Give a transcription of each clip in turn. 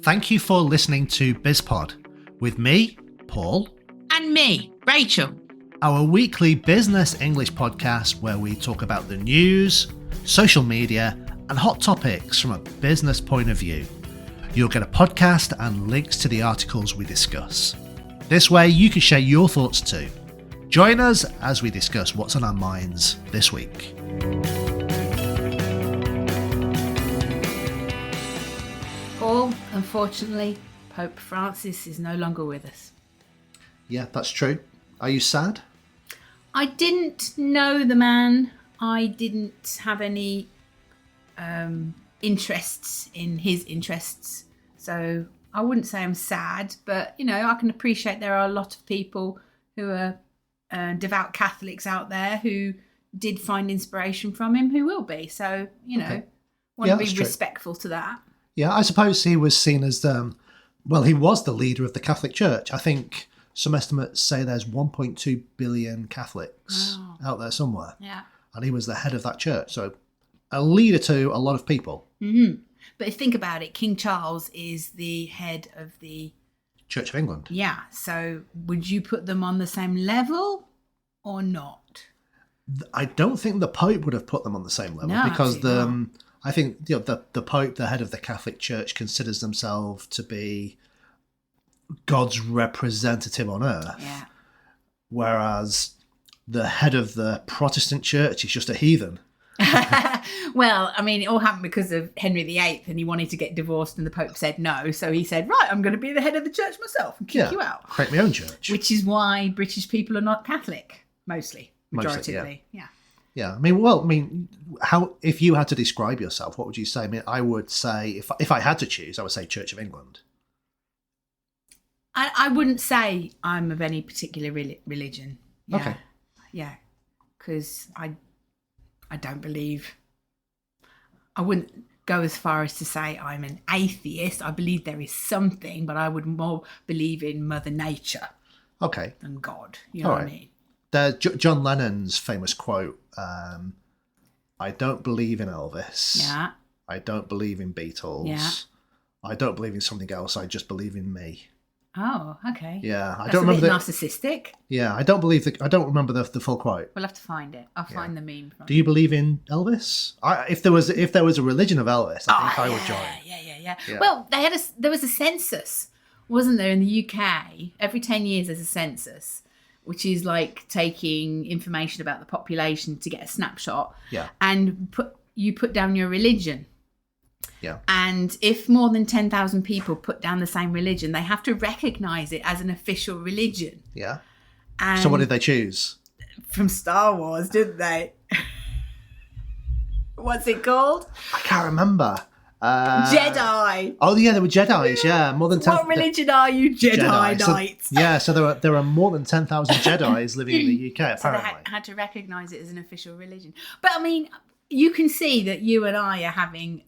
Thank you for listening to BizPod with me, Paul. And me, Rachel. Our weekly business English podcast where we talk about the news, social media, and hot topics from a business point of view. You'll get a podcast and links to the articles we discuss. This way you can share your thoughts too. Join us as we discuss what's on our minds this week. Paul, unfortunately, Pope Francis is no longer with us. Yeah, that's true. Are you sad? I didn't know the man. I didn't have any interests in his interests. So I wouldn't say I'm sad, but, I can appreciate there are a lot of people who are devout Catholics out there who did find inspiration from him, who will be. So, want to be respectful to that. Yeah, I suppose he was seen as, he was the leader of the Catholic Church. I think some estimates say there's 1.2 billion Catholics out there somewhere. Yeah. And he was the head of that church. So a leader to a lot of people. Mm-hmm. But if you think about it, King Charles is the head of the Church of England. Yeah. So would you put them on the same level or not? I don't think the Pope would have put them on the same level because I think the Pope, the head of the Catholic Church, considers themselves to be God's representative on earth. Yeah. Whereas the head of the Protestant Church is just a heathen. Well, it all happened because of Henry VIII, and he wanted to get divorced, and the Pope said no. So he said, right, I'm going to be the head of the church myself and kick you out. Create my own church. Which is why British people are not Catholic, mostly. Majoritively, yeah. Yeah, how if you had to describe yourself, what would you say? I would say, if I had to choose, I would say Church of England. I wouldn't say I'm of any particular religion. Yeah. Okay. Yeah, because I don't believe... I wouldn't go as far as to say I'm an atheist. I believe there is something, but I would more believe in Mother Nature than God. You know what I mean? There's John Lennon's famous quote, I don't believe in Elvis. Yeah. I don't believe in Beatles. Yeah. I don't believe in something else. I just believe in me. Oh, okay. Yeah, That's a bit narcissistic. Yeah, I don't remember the full quote. We'll have to find it. I'll find the meme. Do you believe in Elvis? If there was a religion of Elvis, I think I would join. Yeah. Well, there was a census, wasn't there, in the UK? Every 10 years there's a census, which is like taking information about the population to get a snapshot. Yeah. And you put down your religion. Yeah. And if more than 10,000 people put down the same religion, they have to recognise it as an official religion. Yeah. And so what did they choose? From Star Wars, didn't they? What's it called? I can't remember. Jedi. Oh yeah, there were Jedis. Yeah, more than 10. What religion are you, Jedi Knights? So there are more than 10,000 Jedis living in the UK. Apparently, so they had to recognise it as an official religion. But you can see that you and I are having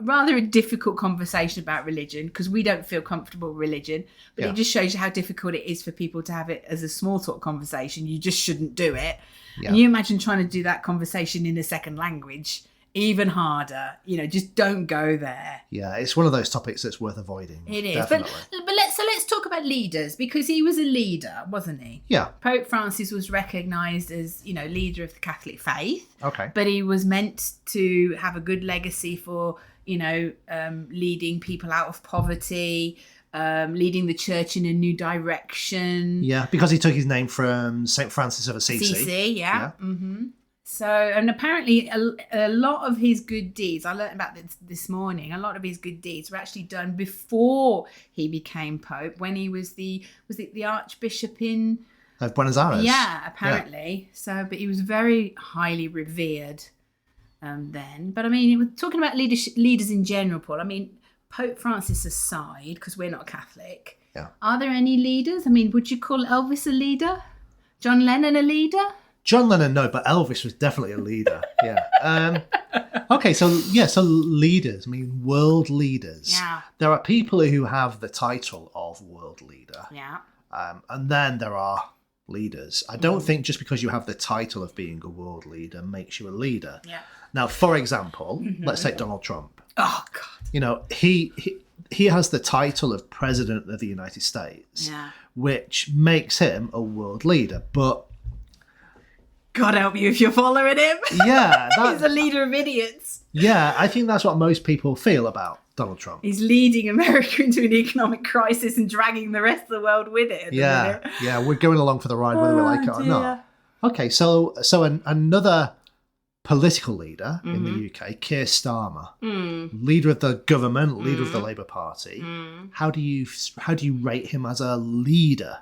rather a difficult conversation about religion because we don't feel comfortable with religion. But it just shows you how difficult it is for people to have it as a small talk conversation. You just shouldn't do it. Yeah. And you imagine trying to do that conversation in a second language. Even harder, just don't go there. Yeah, it's one of those topics that's worth avoiding. It is, definitely. but let's talk about leaders because he was a leader, wasn't he? Yeah. Pope Francis was recognised as leader of the Catholic faith. Okay. But he was meant to have a good legacy for leading people out of poverty, leading the church in a new direction. Yeah, because he took his name from St. Francis of Assisi. Yeah. Mm-hmm. So, and apparently a lot of his good deeds, I learned about this morning, a lot of his good deeds were actually done before he became Pope, when he was the Archbishop of Buenos Aires. Yeah, apparently. Yeah. So, but he was very highly revered then. But talking about leaders in general, Paul, Pope Francis aside, because we're not Catholic, are there any leaders? Would you call Elvis a leader? John Lennon a leader? John Lennon, no, but Elvis was definitely a leader. Yeah. Okay, so leaders, world leaders. Yeah. There are people who have the title of world leader. Yeah. And then there are leaders. I don't think just because you have the title of being a world leader makes you a leader. Yeah. Now, for example, let's take Donald Trump. Oh, God. He he has the title of President of the United States, which makes him a world leader. But God help you if you're following him. Yeah. He's a leader of idiots. Yeah, I think that's what most people feel about Donald Trump. He's leading America into an economic crisis and dragging the rest of the world with it. Yeah, we're going along for the ride whether we like it or not. Okay, so another political leader in the UK, Keir Starmer, leader of the government, leader of the Labour Party. How do you rate him as a leader?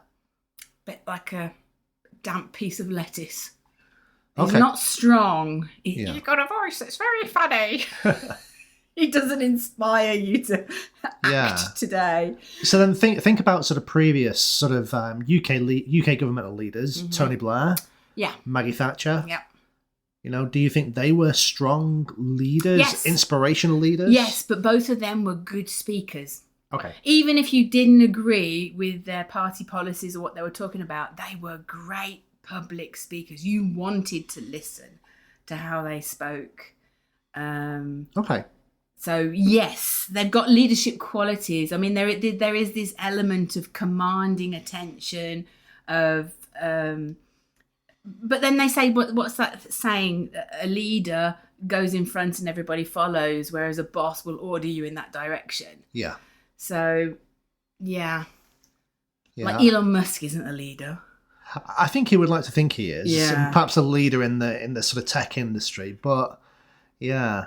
Bit like a damp piece of lettuce. He's not strong. He's got a voice that's very funny. He doesn't inspire you to act today. So then think about sort of previous sort of UK governmental leaders, Tony Blair, Maggie Thatcher. Yeah. You know, do you think they were strong leaders, inspirational leaders? Yes, but both of them were good speakers. Okay. Even if you didn't agree with their party policies or what they were talking about, they were great public speakers. You wanted to listen to how they spoke. Okay. So yes, they've got leadership qualities. I mean, there is this element of commanding attention, of but then they say, what's that saying? A leader goes in front and everybody follows, whereas a boss will order you in that direction. Yeah. So, yeah. Like Elon Musk isn't a leader. I think he would like to think he is. Yeah. Perhaps a leader in the sort of tech industry, but I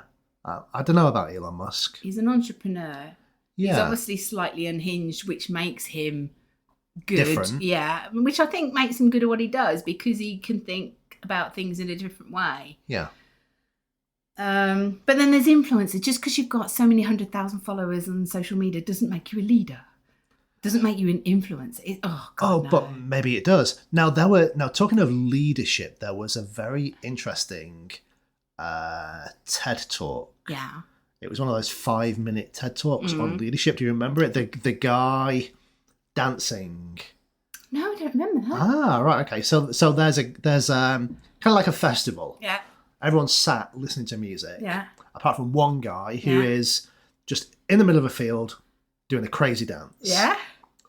don't know about Elon Musk. He's an entrepreneur. Yeah. He's obviously slightly unhinged, which makes him good. Different. Yeah, which I think makes him good at what he does because he can think about things in a different way. Yeah. But then there's influencers. Just because you've got so many 100,000 followers on social media doesn't make you a leader. Doesn't make you an influencer. No. But maybe it does. Now talking of leadership, there was a very interesting TED talk. Yeah. It was one of those 5-minute TED talks on leadership. Do you remember it? The guy dancing. No, I don't remember that. Ah, right. Okay. So there's kind of like a festival. Yeah. Everyone's sat listening to music. Yeah. Apart from one guy who is just in the middle of a field doing a crazy dance. Yeah.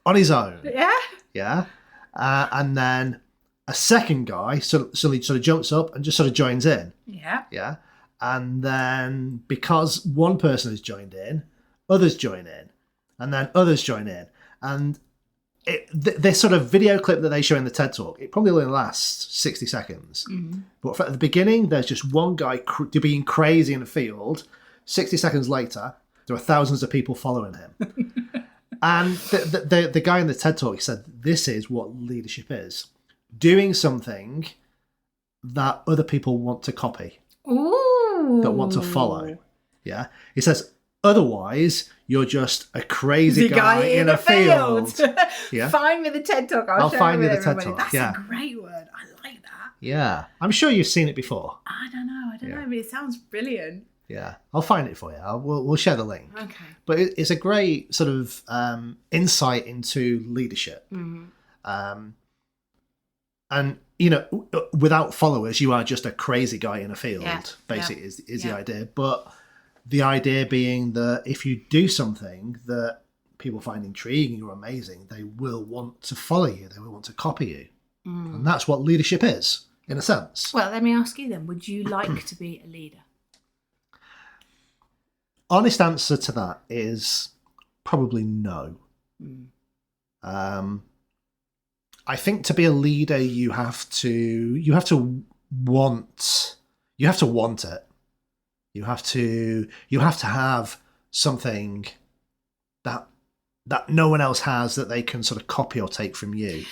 On his own. Yeah. Yeah. And then a second guy suddenly sort of jumps up and just sort of joins in. Yeah. Yeah. And then because one person has joined in, others join in. And then others join in. And this sort of video clip that they show in the TED Talk, it probably only lasts 60 seconds. Mm-hmm. But at the beginning, there's just one guy being crazy in the field. 60 seconds later, there are thousands of people following him. And the guy in the TED Talk said, this is what leadership is. Doing something that other people want to copy. Ooh. That want to follow. Yeah. He says, otherwise, you're just a crazy guy in a field. Yeah. Find me the TED Talk. I'll find you the everybody. TED Talk. That's a great word. I like that. Yeah. I'm sure you've seen it before. I don't know, but it sounds brilliant. Yeah. I'll find it for you. We'll share the link. Okay. But it's a great sort of insight into leadership. Mm-hmm. And, you know, without followers, you are just a crazy guy in a field, basically, is the idea. But the idea being that if you do something that people find intriguing or amazing, they will want to follow you. They will want to copy you. Mm. And that's what leadership is, in a sense. Well, let me ask you then, would you like to be a leader? Honest answer to that is probably no. Mm. I think to be a leader, you have to want it. You have to have something that no one else has that they can sort of copy or take from you.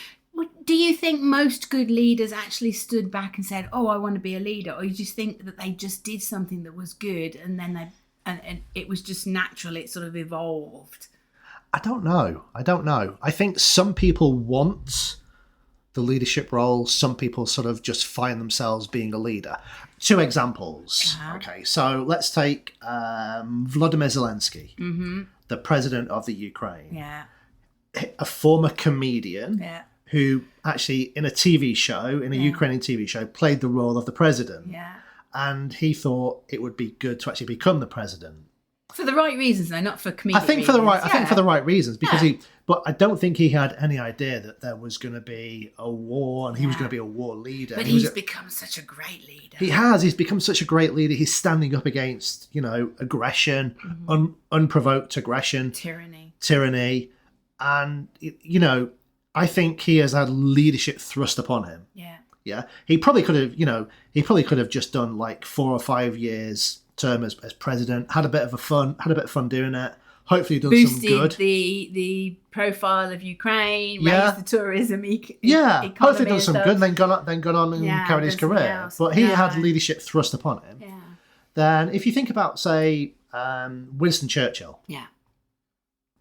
Do you think most good leaders actually stood back and said, "Oh, I want to be a leader," or you just think that they just did something that was good and then and it was just natural? It sort of evolved. I don't know. I think some people want the leadership role. Some people sort of just find themselves being a leader. 2 examples. Uh-huh. Okay, so let's take Volodymyr Zelensky, the president of the Ukraine. Yeah. A former comedian who actually in a TV show, in a Ukrainian TV show, played the role of the president. Yeah. And he thought it would be good to actually become the president. For the right reasons, though, not for comedic I think for the right. reasons. I think for the right reasons because Yeah. But I don't think he had any idea that there was going to be a war and he was going to be a war leader. But he's become such a great leader. He has. He's become such a great leader. He's standing up against, aggression, unprovoked aggression, tyranny, and I think he has had leadership thrust upon him. Yeah. Yeah. He probably could have just done like 4 or 5 years term as president. Had a bit of fun doing it. Hopefully done some good. Boosted the profile of Ukraine, raised the tourism economy. Hopefully done some good, then gone on and carried his career. But he had leadership thrust upon him. Yeah. Then if you think about, say, Winston Churchill. Yeah.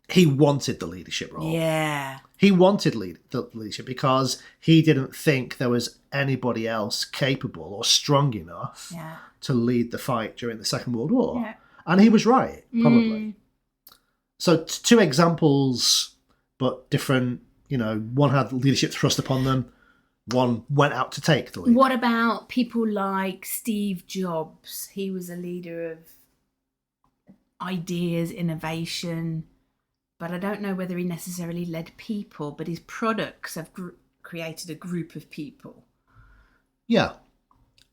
He wanted the leadership role. Yeah. He wanted the leadership because he didn't think there was anybody else capable or strong enough to lead the fight during the Second World War. Yeah. And he was right, probably. So 2 examples, but different, one had leadership thrust upon them, one went out to take the lead. What about people like Steve Jobs? He was a leader of ideas, innovation, but I don't know whether he necessarily led people, but his products have created a group of people. Yeah.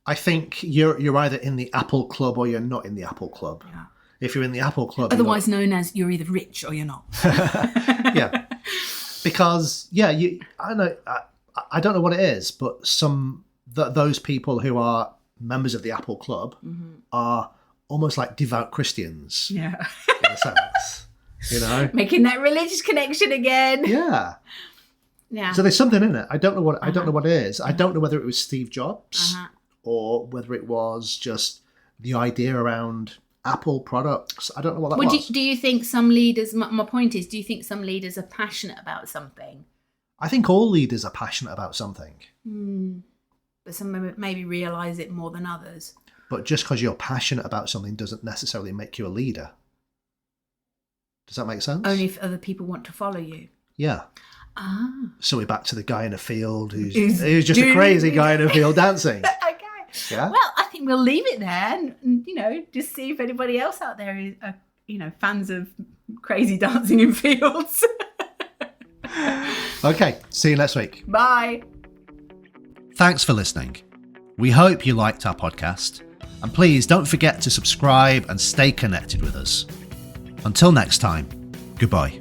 I think you're either in the Apple Club or you're not in the Apple Club. Yeah. If you're in the Apple Club... Otherwise known as you're either rich or you're not. Yeah. Because, I don't know what it is, but those people who are members of the Apple Club are almost like devout Christians. Yeah. In a sense. Making that religious connection again. Yeah. Yeah. So there's something in it. I don't know what it is. I don't know whether it was Steve Jobs or whether it was just the idea around Apple products. I don't know what that was. Do you think some leaders, my point is, do you think some leaders are passionate about something? I think all leaders are passionate about something. But some maybe realise it more than others. But just because you're passionate about something doesn't necessarily make you a leader. Does that make sense? Only if other people want to follow you. Yeah. Ah. So we're back to the guy in a field who's just a crazy guy in a field dancing. Okay. Yeah. Well, I think we'll leave it there and just see if anybody else out there is, fans of crazy dancing in fields. Okay. See you next week. Bye. Thanks for listening. We hope you liked our podcast. And please don't forget to subscribe and stay connected with us. Until next time, goodbye.